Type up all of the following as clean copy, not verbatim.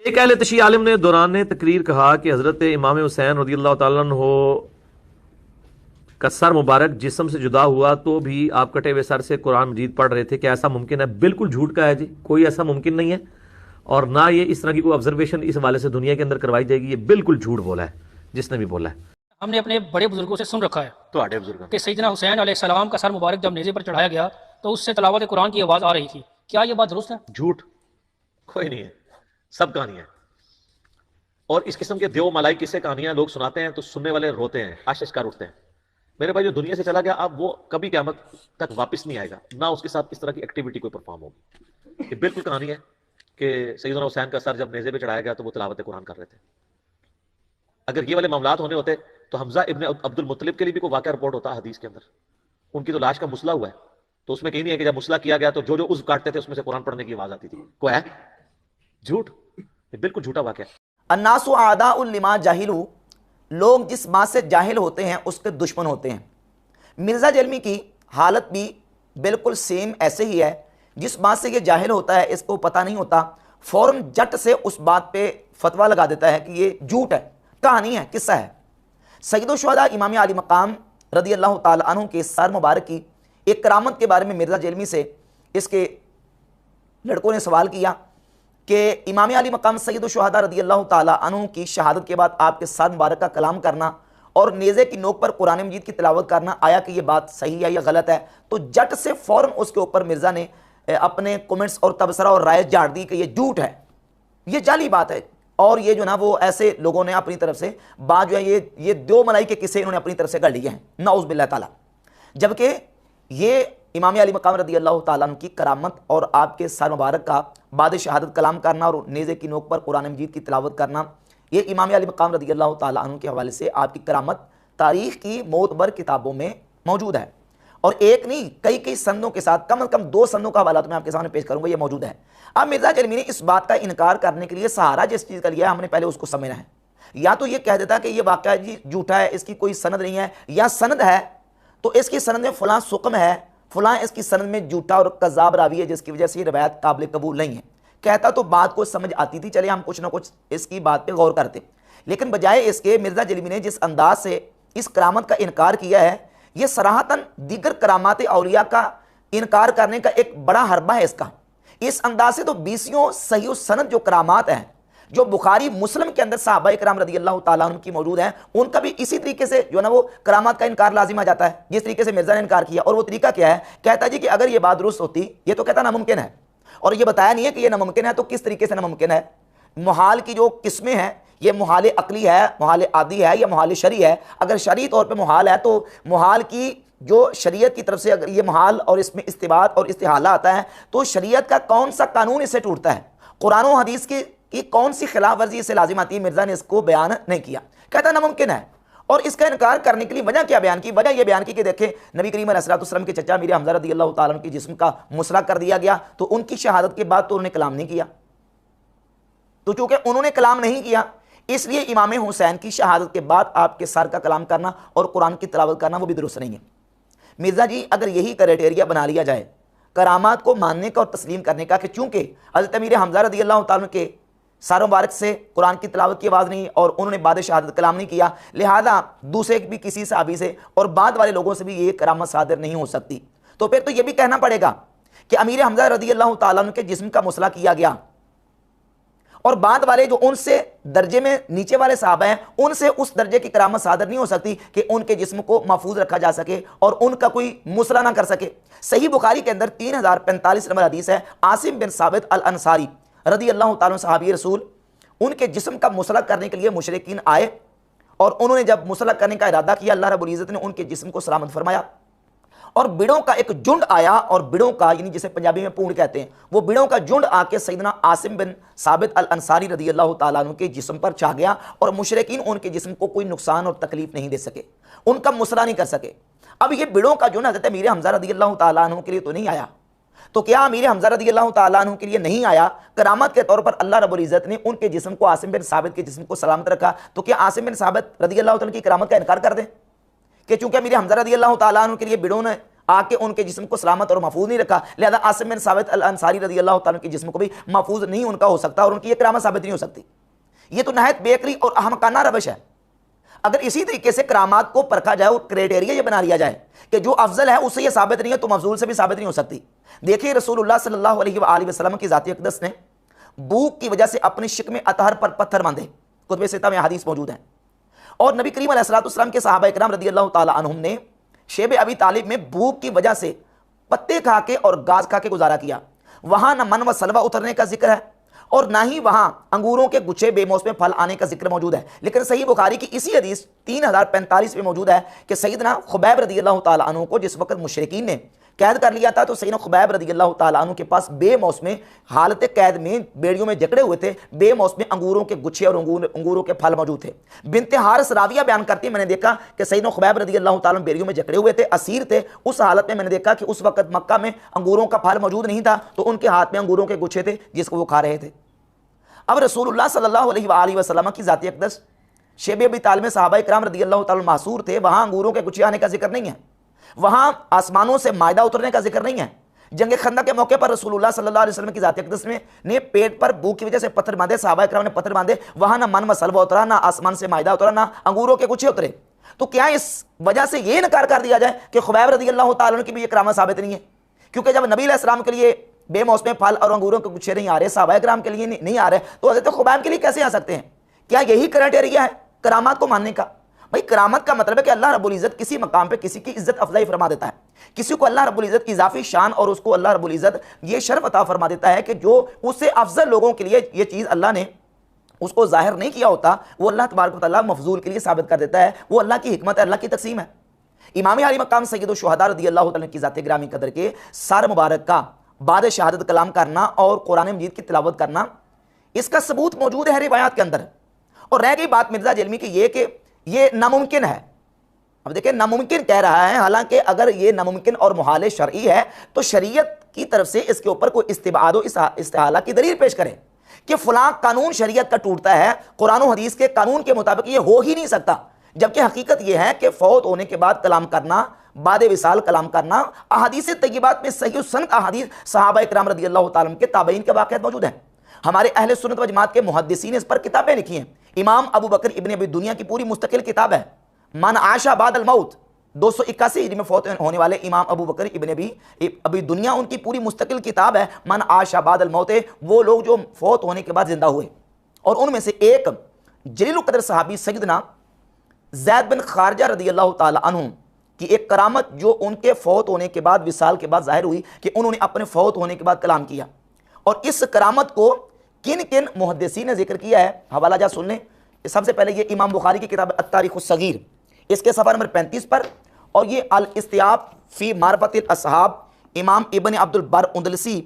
एक अहले तशी आलिम ने दौरान तकरीर कहा कि हज़रत इमाम हुसैन रज़ियल्लाहु ताला अन्हो का सर मुबारक जिस्म से जुदा हुआ तो भी आप कटे हुए सर से कुरान मजीद पढ़ रहे थे। क्या ऐसा मुमकिन है? बिल्कुल झूठ का है जी, कोई ऐसा मुमकिन नहीं है और ना ये इस तरह की कोई ऑब्जर्वेशन इस हवाले से दुनिया के अंदर करवाई जाएगी। ये बिल्कुल झूठ बोला है जिसने भी बोला है। हमने अपने बड़े बुजुर्गों से सुन रखा है तो बुजुर्ग कि सैयदना हुसैन अलैहिस्सलाम का सर मुबारक जब नेज़े पर चढ़ाया गया तो उससे तलावत कुरान की आवाज़ आ रही थी। क्या ये बात दुरुस्त है? झूठ कोई नहीं है, सब कहानियां। और इस किस्म के देव मलाई किस्से कहानियां लोग सुनाते हैं तो सुनने वाले रोते हैं, आशिशकार उठते हैं। मेरे भाई जो दुनिया से चला गया अब वो कभी क़यामत तक वापस नहीं आएगा, ना उसके साथ इस तरह की एक्टिविटी कोई परफॉर्म होगी। ये बिल्कुल कहानी है कि सैयदना हुसैन का सर जब नेज़े पे चढ़ाया गया तो वो तिलावत कुरान कर रहे थे। अगर ये वाले मामलात होने होते तो हमजा इब्न अब्दुल मुत्तलिब के लिए भी कोई वाक़या रिपोर्ट होता हदीस के अंदर। उनकी तो लाश का मुसला हुआ है, तो उसमें कहीं नहीं है कि जब मुसला किया गया तो जो जो उज़्व काटते थे उसमें से कुरान पढ़ने की आवाज आती थी। कोई है? झूठ, बिल्कुल झूठा वाक़या। अन्नासु आदाउल लिमा जाहिलू, लोग जिस बात से जाहिल होते हैं उसके दुश्मन होते हैं। मिर्ज़ा जलमी की हालत भी बिल्कुल सेम ऐसे ही है। जिस बात से ये जाहिल होता है, इसको पता नहीं होता, फ़ौरन जट से उस बात पे फतवा लगा देता है कि ये झूठ है, कहानी है, किस्सा है। सैयदुल शुहदा इमाम अली मकाम रदियल्लाहु ताला अन्हु के सर मुबारक की एक करामत के बारे में मिर्ज़ा जलमी से इसके लड़कों ने सवाल किया कि इमाम अली मकाम सैयदुल शुहदा रदियल्लाहु ताला अन्हु की शहादत के बाद आपके सर मुबारक का कलाम करना और नेज़े की नोक पर कुरान मजीद की तिलावत करना, आया कि ये बात सही है या गलत है? तो जट से फ़ौरन उसके ऊपर मिर्ज़ा ने अपने कमेंट्स और तबसरा और राय झाड़ दी कि ये झूठ है, ये जाली बात है। और ये जो ना वो ऐसे लोगों ने अपनी तरफ से बात जो है ये दो मलाई के किस्से इन्होंने अपनी तरफ से गढ़ लिए हैं, नाउज़ बिल्लाह ताला। जबकि ये इमाम अली मकाम रदियल्लाहु ताला अन्हु की करामत और आपके सर मुबारक का बाद शहादत कलाम करना और नेज़े की नोक पर कुरान मजीद की तिलावत करना, ये इमाम अली मकाम रदियल्लाहु ताला अन्हु के हवाले से आपकी करामत तारीख़ की मोतबर किताबों में मौजूद है। और एक नहीं, कई कई संदों के साथ, कम से कम 2 संदों का हवाला तो मैं आपके सामने पेश करूंगा, ये मौजूद है। अब मिर्ज़ा जलमी ने इस बात का इनकार करने के लिए सहारा जिस चीज़ का लिया है, हमने पहले उसको समझना है। या तो ये कह देता कि ये वाक़या जी झूठा है, इसकी कोई सनद नहीं है, या सनद है तो इसकी सनद में फ़लाँ सुक़म है, फ़लाँ इसकी सनद में झूठा और कज़्ज़ाब रावी है जिसकी वजह से ये रवायत काबिल कबूल नहीं है। कहता तो बात को समझ आती थी, चले हम कुछ ना कुछ इसकी बात पे गौर करते। लेकिन बजाय इसके मिर्ज़ा जलमी ने जिस अंदाज से इस करामत का इनकार किया है, ये सराहतन दीगर करामात औलिया का इनकार करने का एक बड़ा हरबा है इसका। इस अंदाज से तो 20 सही सनद जो करामात हैं, जो बुखारी मुस्लिम के अंदर सहाबा इकराम रदियल्लाहु ताला अन्हुम की मौजूद हैं, उनका भी इसी तरीके से जो है ना वो करामात का इनकार लाजिम आ जाता है जिस तरीके से मिर्ज़ा ने इनकार किया। और वो तरीका क्या है? कहता जी कि अगर ये बात दुरुस्त होती, ये तो कहता नामुमकिन है, और ये बताया नहीं है कि ये नामुमकिन है, तो किस तरीके से नामुमकिन है? मुहाल की जो किस्में हैं, ये मुहाल अकली है, मुहाल आदी है या मुहाल शरी है। अगर शरी तौर पे मुहाल है तो मुहाल की जो शरीयत की तरफ से अगर ये मुहाल और इसमें इस्तिबात और इस्तिहाला आता है तो शरीयत का कौन सा कानून इससे टूटता है? कुरान और हदीस की कौन सी खिलाफ वर्जी इससे लाजिम आती है? मिर्ज़ा ने इसको बयान नहीं किया, कहता नामुमकिन है। और इसका इनकार करने के लिए वजह क्या बयान की? वजह यह बयान की कि देखें, नबी करीम अलैहिस्सलाम के चचा मीर हमज़ा रज़ियल्लाहु ताला अन्हु की जिस्म का मुसला कर दिया गया, तो उनकी शहादत के बाद तो उन्होंने कलाम नहीं किया। तो चूंकि उन्होंने कलाम नहीं किया, इसलिए इमाम हुसैन की शहादत के बाद आपके सर का कलाम करना और कुरान की तिलावत करना वो भी दुरुस्त नहीं है। मिर्ज़ा जी, अगर यही क्राइटेरिया बना लिया जाए करामात को मानने का और तस्लीम करने का कि चूंकि हज़रत अमीर हमज़ा रज़ियल्लाहु ताला के सर मुबारक से कुरान की तिलावत की आवाज़ नहीं और उन्होंने बाद शहादत कलाम नहीं किया, लिहाजा दूसरे भी किसी सहाबी से और बाद वाले लोगों से भी ये करामत सादिर नहीं हो सकती, तो फिर तो ये भी कहना पड़ेगा कि अमीर हमज़ा रज़ियल्लाहु ताला के जिस्म का मुसला किया गया और बाद वाले जो उनसे दर्जे में नीचे वाले साहबा हैं, उनसे उस दर्जे की करामत सादर नहीं हो सकती कि उनके जिस्म को महफूज रखा जा सके और उनका कोई मुसला ना कर सके। सही बुखारी के अंदर 3045 नंबर हदीस है, आसिम बिन साबित अल अंसारी रदियल्लाहु ताला सहाबी रसूल, उनके जिस्म का मुसला करने के लिए मुशरिकीन आए और उन्होंने जब मुसला करने का इरादा किया, अल्लाह रब्बुल इज़्ज़त ने उनके जिस्म को सलामत फरमाया और बिड़ों का एक झुंड आया, और बिड़ों का यानी जिसे पंजाबी में पूंड कहते हैं, वो बिड़ों का झुंड आके सैयदना आसिम बिन साबित अल अंसारी रदियल्लाहु ताला अन्हु के जिस्म पर छा गया और मुशरिकीन उनके जिस्म को कोई नुकसान और तकलीफ नहीं दे सके, उनका मुसला नहीं कर सके। अब ये बिड़ों का झुंड हज़रत अमीर हमज़ा रदियल्लाहु ताला अन्हु के लिए तो नहीं आया, तो क्या अमीर हमज़ा रदियल्लाहु ताला अन्हु के लिए नहीं आया? करामत के तौर पर अल्लाह रब्बुल इज़्ज़त ने उनके जिस्म को, आसिम बिन साबित के जिस्म को सलामत रखा, तो क्या आसिम बिन साबित रदियल्लाहु ताला की करामत का इनकार कर दें कि चूंकि अमीर हमज़ा रदियल्लाहु ताला अन्हु के लिए बिड़ों ने आके उनके जिस्म को सलामत और महफूज नहीं रखा, लिहाजा आसिम बिन साबित अल अंसारी रज़ी अल्लाह तआला के जिस्म को भी महफूज नहीं उनका हो सकता और उनकी ये करामत साबित नहीं हो सकती। ये तो नहायत बेअक्ली और अहमकाना रवश है। अगर इसी तरीके से करामात को परखा जाए और क्राइटेरिया ये बना लिया जाए कि जो अफजल है उससे ये साबित नहीं है, तो मफजूल से भी साबित नहीं हो सकती। देखिए रसूलुल्लाह सल्लल्लाहु अलैहि वसल्लम की ज़ात अक़दस ने भूख की वजह से अपनी शिकम अतहर पर पत्थर बांधे, कुतुब सित्ता में हदीस मौजूद है। और नबी करीम अलैहिस्सलाम के सहाबा इकराम रदी अल्लाह ताला अन्हुम ने शेब अबी तालिब में भूख की वजह से पत्ते खा के और गाज खा के गुजारा किया। वहां न मन व सलवा उतरने का जिक्र है और ना ही वहां अंगूरों के गुच्छे बेमौसम फल आने का जिक्र मौजूद है। लेकिन सही बुखारी की इसी हदीस 3045 में मौजूद है कि सैयदना खुबैब रदी अल्लाह ताला अन्हु को जिस वक्त मुशरिकीन ने कैद कर लिया था, तो सैयदना खुबैब रदी अल्लाह ताला अन्हु के पास बेमौसम हालत कैद में बेड़ियों में जकड़े हुए थे, बेमौसम अंगूरों के गुच्छे और अंगूरों के फल मौजूद थे। बिनते हारिस राविया बयान करती है, मैंने देखा कि सैयदना खुबैब रदी अल्लाह ताला बेड़ियों में जकड़े हुए थे, असीर थे। उस हालत में मैंने देखा कि उस वक्त मक्का में अंगूरों का फल मौजूद नहीं था, तो उनके हाथ में अंगूरों के गुच्छे थे जिसको वो खा रहे थे। अब रसूलुल्लाह सल्लल्लाहु अलैहि वसल्लम की ज़ात अक़दस शेब अबी तालिब में सहाबा इकराम रदी अल्लाह ताला मासूर थे, वहां अंगूरों के गुच्छे आने का जिक्र नहीं है, वहां आसमानों से मायदा उतरने का जिक्र नहीं है। जंग खंदक के मौके पर रसूलुल्लाह सल्लल्लाहु अलैहि वसल्लम की ज़ात अक़दस ने पेट पर भूख की वजह से पत्थर बांधे, सहाबा इकराम ने पत्थर बांधे, वहां ना मन व सलवा उतरा, ना आसमान से मायदा उतरा, ना अंगूरों के गुच्छे उतरे। तो क्या इस वजह से ये इनकार कर दिया जाए कि खुबैब रदी अल्लाह ताला की भी ये करामत साबित नहीं है? क्योंकि जब नबी अलैहिस्सलाम के लिए बेमौसम फल और अंगूरों के गुच्छे नहीं आ रहे, सहाबा इकराम के लिए नहीं आ रहे, तो हज़रत खुबैब के लिए कैसे आ सकते हैं? क्या यही क्राइटेरिया है करामात को मानने का? भाई करामत का मतलब है कि अल्लाह रब्बुल इज़्ज़त किसी मकाम पे किसी की इज्जत अफजाई फरमा देता है, किसी को अल्लाह रब्बुल इज़्ज़त इजाफी शान और उसको अल्लाह रब्बुल इज़्ज़त ये शर्फ अता फरमा देता है कि जो उससे अफजल लोगों के लिए ये चीज़ अल्लाह ने उसको जाहिर नहीं किया होता, वो अल्लाह तबारक व तआला मफजूल के लिए साबित कर देता है। वो अल्लाह की हिकमत है, अल्लाह की तकसीम है। इमाम आली मकाम सैयदुश शुहदा रज़ी अल्लाह तआला की ज़ात ग्रामी कदर के सर मुबारक का बाद शहादत कलाम करना और कुरान मजीद की तिलावत करना, इसका सबूत मौजूद है रिवायात के अंदर। और रह गई बात मिर्ज़ा जलमी की ये कि ये नामुमकिन है। अब देखिए नामुमकिन कह रहा है, हालांकि अगर ये नामुमकिन और मुहाल शरई है तो शरीयत की तरफ से इसके ऊपर कोई इस्तिबाद इस्तिहाला की दलील पेश करें कि फलां कानून शरीयत का टूटता है, कुरान और हदीस के कानून के मुताबिक ये हो ही नहीं सकता। जबकि हकीकत यह है कि फौत होने के बाद कलाम करना, बाद विसाल कलाम करना, अहादीस तय्यबात में सही सनद अहादीस सहाबा इकराम रदी अल्लाह ताला के ताबईन के वाक़यात मौजूद हैं। हमारे अहले सुन्नत व जमात के मुहद्दिसीन ने इस पर किताबें लिखी हैं। इमाम अबू बकर इब्न अबी दुनिया की पूरी मुस्तकिल किताब है मन आशा बादल मौत, 281 हिजरी में फौत होने वाले इमाम अबू बकर इब्न अबी दुनिया, उनकी पूरी मुस्तकिल किताब है मन आशा बादल मौत, वो लोग जो फौत होने के बाद जिंदा हुए। और उनमें से एक जलील कदर सहाबी सैयदना ज़ैद बिन खारजा रदी अल्लाह ताला अन्हु की एक करामत जो उनके फौत होने के बाद, विसाल के बाद जाहिर हुई कि उन्होंने अपने फौत होने के बाद कलाम किया। और इस करामत को किन किन मुहद्दिसीन ने जिक्र किया है, हवाला जा सुन लें। सबसे पहले ये इमाम बुखारी की किताब अत्तारीख़ुस सगीर, इसके सफ़ा नंबर 35 पर, और ये अल इस्तियाब फ़ी मारफ़तिल अस्हाब इमाम इब्न अब्दुल बर उंदलसी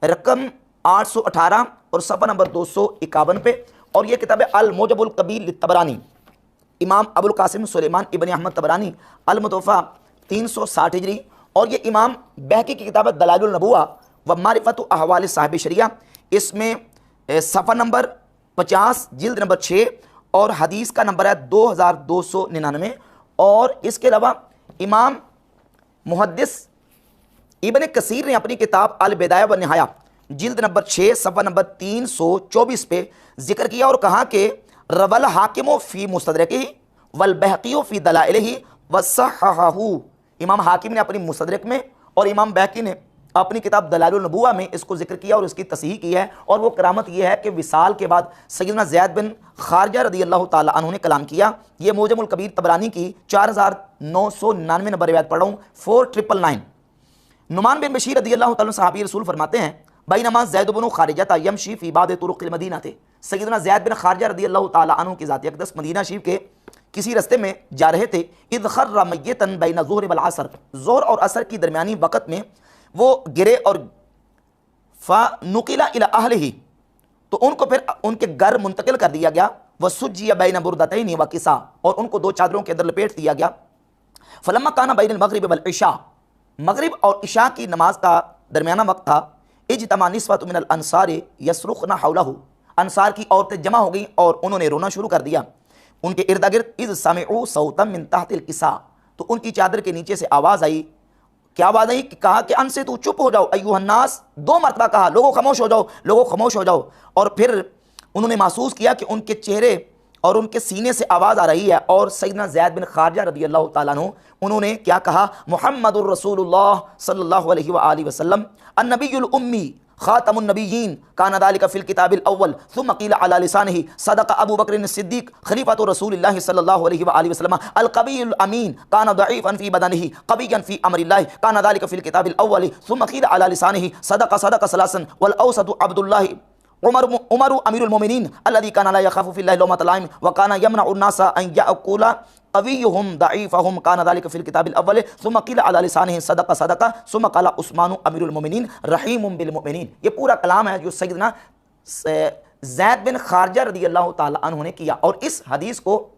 रकम 818 और सफ़ा नंबर 251 पे, और ये किताब अल मोजबुल कबीर तबरानी इमाम अबुल कासिम सुलेमान इब्न अहमद तबरानी अल मुतवफ़ा 360 हिजरी, और ये इमाम बहकी की किताब दलाइलुन नबुवा व मारिफतु अहवाल साहिब शरिया, इसमें सफ़ा नंबर 50 जिल्द नंबर 6 और हदीस का नंबर है 2299। और इसके अलावा इमाम मुहद्दिस इब्न कसीर ने अपनी किताब अल बिदाया व निहाया जिल्द नंबर 6 सफ़ा नंबर 324 पे जिक्र किया और कहा कि रवल हाकिमो फ़ी मुस्तदरकिही वल बहक़ियो फ़ी दलाइलिही व सह्हहू। इमाम हाकिम ने अपनी मुस्तदरक में और इमाम बहक़ी ने अपनी किताब दलाइलुन नबुवा में इसको जिक्र किया और इसकी तस्हीह की है। और वो करामत ये है कि विसाल के बाद सैयदना ज़ैद बिन खारजा रदी अल्लाह ताला अन्हु ने कलाम किया। ये मोजमुल कबीर तबरानी की 4999 नंबर रिवायत पढ़ा हूँ, 4999। नुमान बिन बशीर रदी अल्लाह ताला सहाबी रसूल फरमाते हैं, बैनमा ज़ैद बिन खारिजा यमशी फ़ी बाद तुरुक़िल मदीना थे। सैयदना ज़ैद बिन खारजा रदी अल्लाह ताला अन्हु की ज़ात अक़दस मदीना शरीफ के किसी रस्ते में जा रहे थे। इज़ खर्रा मय्यतन बैन ज़ुहर वल असर, ज़ोहर और असर की दरमियानी वक़्त में वो गिरे और फ़नुक़िला इला अहलिही, तो उनको फिर उनके घर मुंतकिल कर दिया गया। वह सुज्जिया बैन बुरदतैन व किसा, और उनको दो चादरों के अंदर लपेट दिया गया। फलम्मा काना बैन मगरिब वल इशा, मगरिब और इशा की नमाज का दरमियाना वक्त था। इज्तमा निस्वत मिनल अंसार यसरुखना हौलहू, अंसार की औरतें जमा हो गई और उन्होंने रोना शुरू कर दिया उनके इर्द गिर्द। इज़ समिउ सौतम मिन तहतिल किसा, तो उनकी चादर के नीचे से आवाज़ आई क्या बात है कि कहा कि अन से तू चुप हो जाओ अय्युहन्नास, 2 मरतबा कहा लोगों खामोश हो जाओ, लोगों खामोश हो जाओ। और फिर उन्होंने महसूस किया कि उनके चेहरे और उनके सीने से आवाज़ आ रही है, और सैयदना ज़ैद बिन खारजा रदी अल्लाह तआला अन्हु उन्होंने क्या कहा, मुहम्मदुर रसूलुल्लाह सल्लल्लाहु अलैहि व आलिहि वसल्लम अन्नबियुल उम्मी खातमुन नबिय्यीन काना ज़ालिका फिल किताबिल अव्वल सुम्मा क़ीला अला लिसानिही सदक़ अबू बकर सिद्दीक़ खलीफतु रसूलिल्लाह सल्लल्लाहु अलैहि व आलिहि वसल्लम अल क़वियुल अमीन काना दईफ़न फ़ी बदनिही क़विय्यन फ़ी अमरिल्लाह काना ज़ालिका फिल किताबिल अव्वल सुम्मा क़ीला अला लिसानिही सदक़ सलासन वल औसतु अब्दुल्लाह उमर अमीरुल मोमिनीन अल्लज़ी काना ला यख़ाफ़ु फ़िल्लाहि लौमत लाइम व काना यमनउ अन्नासा अन यअकुला क़विय्युहुम दईफ़हुम काना ज़ालिका फ़िल किताबिल अव्वल सुम्मा क़ीला अला लिसानिही सदक़ सुम्मा क़ाला उस्मानु अमीरुल मोमिनीन रहीमुम बिल मोमिनीन। ये पूरा कलाम है जो सैयदना ज़ैद बिन खारजा रदियल्लाहु ताला अन्हु ने किया। और इस हदीस को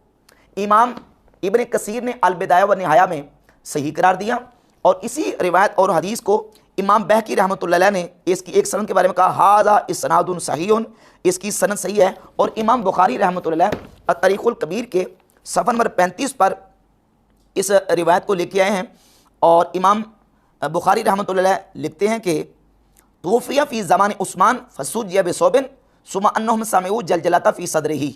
इमाम इब्न कसीर ने अल बिदाया व निहाया में सही करार दिया, और इसी रिवायत और हदीस को इमाम बहकी रहमतुल्लाह अलैह ने इसकी एक सनद के बारे में कहा, हाज़ा इस्नादुन सहीहुन, इसकी सनद सही है। और इमाम बुखारी रहमतुल्लाह अलैह अत-तारीख़ुल कबीर के सफ़ा नंबर 35 पर इस रिवायत को लेके आए हैं। और इमाम बुखारी रहमतुल्लाह अलैह लिखते हैं कि तूफ़िया फ़ी ज़माने उस्मान फ़सुज्जिया बिसौबिन सुम्मा अन्नहुम समिऊ जलजलता फ़ी सदरिही,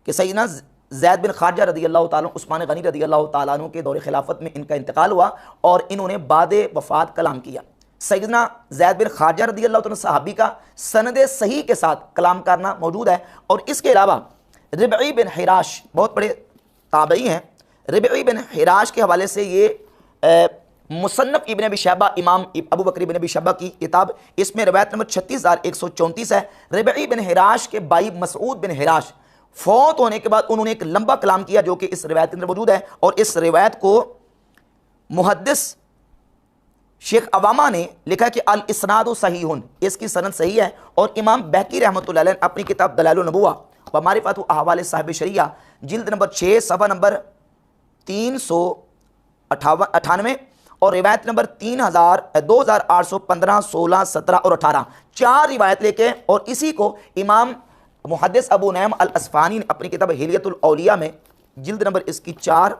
कि सैयदना ज़ैद बिन खारजा रदियल्लाहु ताला उस्मान गनी रदियल्लाहु ताला अन्हु के दौर खिलाफत में इनका इंतकाल हुआ, और इन्होंने बादे वफ़ात कलाम किया। सैयदना ज़ैद बिन खारजा रदियल्लाहु ताला सहाबी का सनद सही के साथ कलाम करना मौजूद है। और इसके अलावा रिबई बिन हिराश बहुत बड़े ताबई हैं। रिबई बिन हिराश के हवाले से ये मुसन्नफ इब्न अबी शैबा इमाम अबू बकर इब्न अबी शैबा की किताब, इसमें रिवायत नंबर 36,134 है। रिबई बिन हिराश के भाई मसऊद बिन हिराश फौत होने के बाद उन्होंने एक लंबा कलाम किया जो कि इस रिवायत के अंदर मौजूद है। और इस रिवायत को मुहद्दिस शेख अवामा ने लिखा कि अल इस्नादु सहीहुन, इसकी सनद सही है। और इमाम बहकी रहमतुल्लाह अलैह अपनी किताब दलाइलुन नबुव्वा व मारिफतु अहवाल साहिब शरिया जिल्द नंबर 6 सफ़ा नंबर 398 और रिवायत नंबर 2815, 16, 17 और 18 4 रिवायत लेके, और इसी को इमाम मुहद्दिस अबू नैम अल अस्फानी ने अपनी किताब हिलियतुल औलिया में जिल्द नंबर इसकी 4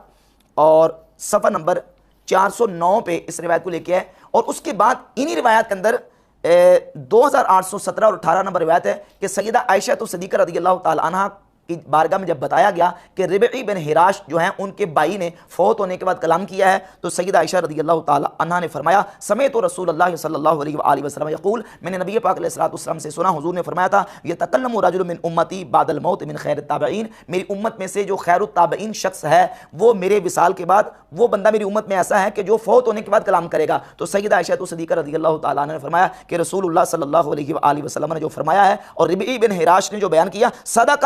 और सफ़ा नंबर 409 पे इस रिवायत को लेके आए। और उसके बाद इन्हीं रिवायत के अंदर 2817 और 18 नंबर रिवायत है कि सैयदा आयशा तो सिद्दीक़ा रज़ियल्लाहु ताला अन्हा की बारगाह में जब बताया गया कि रिबई बिन हिराश जो हैं उनके भाई ने फौत होने के बाद कलाम किया है, तो सैयदा आयशा रज़ियल्लाहु ताला अन्हा ने फरमाया, समेअतु रसूलुल्लाह सल्लल्लाहु अलैहि वसल्लम यक़ूल, मैंने नबी पाक अलैहिस्सलातु वस्सलाम से सुना, हुजूर ने फरमाया था, यतकल्लमु रजुलुन मिन उम्मती बादल मौत मिन खैरित ताबईन, मेरी उम्मत में से जो खैरुत ताबईन शख्स है वो मेरे विसाल के बाद वो बंदा मेरी उम्मत में ऐसा है कि जो फौत होने के बाद कलाम करेगा। तो सैयदा आयशा तो सिद्दीक़ा रज़ियल्लाहु ताला अन्हा ने फरमाया कि रसूलुल्लाह सल्लल्लाहु अलैहि वसल्लम ने जो फरमाया है और रिबई बिन हिराश ने जो बयान किया, सदक़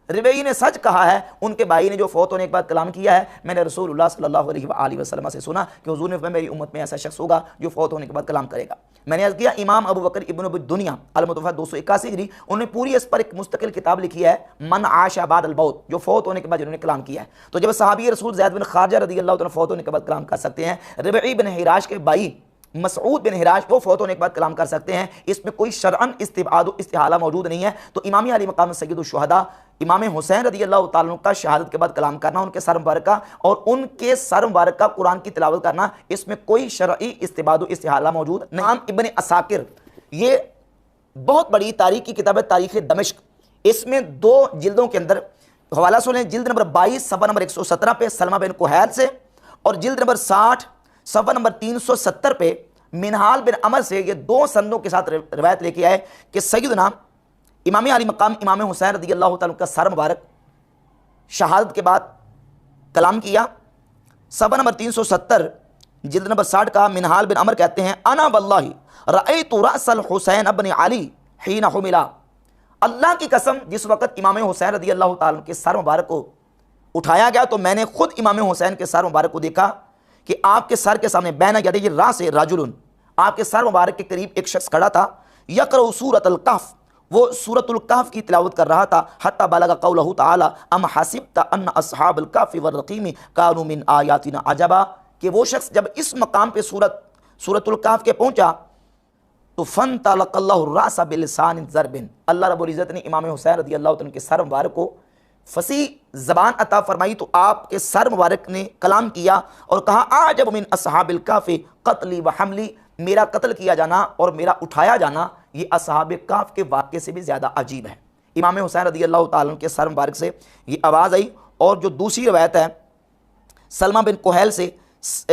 रिबई ने सच कहा है, उनके भाई ने जो फौत होने के बाद कलाम किया है, मैंने रसूलुल्लाह सल्लल्लाहु अलैहि वसल्लम से सुना कि हुजूर ने मेरी उम्मत में ऐसा शख्स होगा जो फौत होने के बाद कलाम करेगा। मैंने अर्ज़ किया इमाम अबू बकर इब्न अबी दुनिया अल-मुतवफ़्फ़ा 281 हिजरी, उन्होंने पूरी इस पर एक मुस्तकिल किताब लिखी है, मन आशा बाद अल-मौत, जो फौत होने के बाद जिन्होंने कलाम किया है। तो जब सहाबी रसूल ज़ैद बिन खारजा रज़ियल्लाहु ताला फौत होने के बाद कलाम कर सकते हैं, रिबई बिन हिराश के भाई मसऊद बिन हिराश वो फौत होने के बाद कलाम कर सकते हैं, इसमें कोई शरअन इस्तिहाला मौजूद नहीं है। तो इमाम अली मकाम सय्यदुश शुहदा इमाम हुसैन रज़ियल्लाहु ताला अन्हु का शहादत के बाद कलाम करना, उनके सर मुबारक का और उनके सर मुबारक का कुरान की तिलावत करना, इसमें कोई शरई इस्तिहाला मौजूद नहीं। इमाम इब्न असाकिर, ये बहुत बड़ी तारीख की किताब है तारीख़ दमिश्क, इसमें 2 जिल्दों के अंदर हवाला सुने, जिल्द नंबर 22 सफ़ा नंबर 117 पे सलमा बिन कुहैल से, और जिल्द नंबर 60 सफ़ा नंबर 370 पे मिनहाल बिन अमर से, ये 2 संदों के साथ रिवायत लेके आए कि सैयदना इमाम अली मकाम इमाम हुसैन रज़ियल्लाहु ताला का सर मुबारक शहादत के बाद कलाम किया। सफ़ा नंबर 370 जिल्द नंबर 60 का मिनहाल बिन अमर कहते हैं, अना वल्लाहि रअयतु रअसल हुसैन इब्न अली हीना हुमिला, अल्लाह की कसम जिस वक़्त इमाम हुसैन रज़ियल्लाहु ताला के सर मुबारक को उठाया गया तो मैंने खुद इमाम हुसैन के सर मुबारक को देखा कि आपके सर के सामने बैना यदैहि रासे रजुलन, आपके सर मुबारक के करीब एक शख्स खड़ा था, यक़रउ सूरतुल कहफ़, वो सूरतुल कहफ़ की तिलावत कर रहा था, हत्ता बलगा क़ौलहु तआला अम हसिबत अन्न अस्हाबल कहफ़ि वर्रक़ीम कानू मिन आयातिना अजबा, कि वो शख्स जब इस मकाम पे सूरतुल कहफ़ के पहुंचा तो फ़न्तलक़ल्लाहु रासा बिलिसानिन ज़रबिन, अल्लाह रब्बुल इज़्ज़त ने इमाम हुसैन रज़ियल्लाहु ताला के सर मुबारक को फसी ज़बान अता फरमाई तो आपके सर मुबारक ने कलाम किया और कहा आजब मिन अस्हाबिल काफ़ी क़त्ली व हमली, मेरा कत्ल किया जाना और मेरा उठाया जाना ये अस्हाब काफ़ के वाक़े से भी ज़्यादा अजीब है। इमाम हुसैन रज़ी अल्लाह ताला अन्हु के सर मुबारक से ये आवाज़ आई। और जो दूसरी रवायत है सलमा बिन कुहैल से,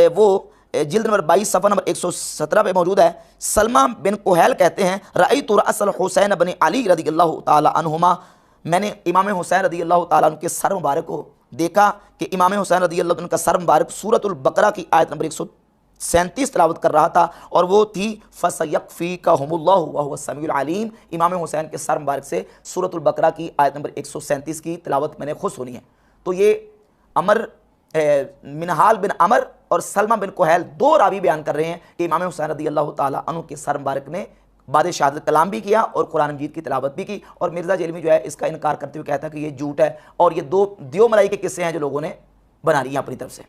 वो जिल्द नंबर 22 सफ़ा नंबर 117 पे मौजूद है। सलमा बिन कुहैल कहते हैं रअयतु रअसल हुसैन बन अली रज़ियल्लाहु ताला अन्हुमा, मैंने इमाम हुसैन रज़ियल्लाहु ताला अन्हु के सर मुबारक को देखा कि इमाम हुसैन रज़ियल्लाहु अन्हु का सर मुबारक सूरतुल बकरा की आयत नंबर 137 तिलावत कर रहा था और वो थी फसयक्फ़ीकहुमुल्लाहु व हुवस समीउल अलीम। इमाम हुसैन के सर मुबारक से सूरतुल बकरा की आयत नंबर 137 की तिलावत मैंने खुद सुनी है। तो ये अमर मिनहाल बिन अमर और सलमा बिन कुहैल दो रावी बयान कर रहे हैं कि इमाम हुसैन रज़ियल्लाहु ताला अन्हु के सर मुबारक ने बाद शहादत कलाम भी किया और कुरान मजीद की तिलावत भी की। और मिर्ज़ा जेलमी जो है इसका इनकार करते हुए कहता है कि ये झूठ है और ये दो दियो मलाई के किस्से हैं जो लोगों ने बना लिए अपनी तरफ से।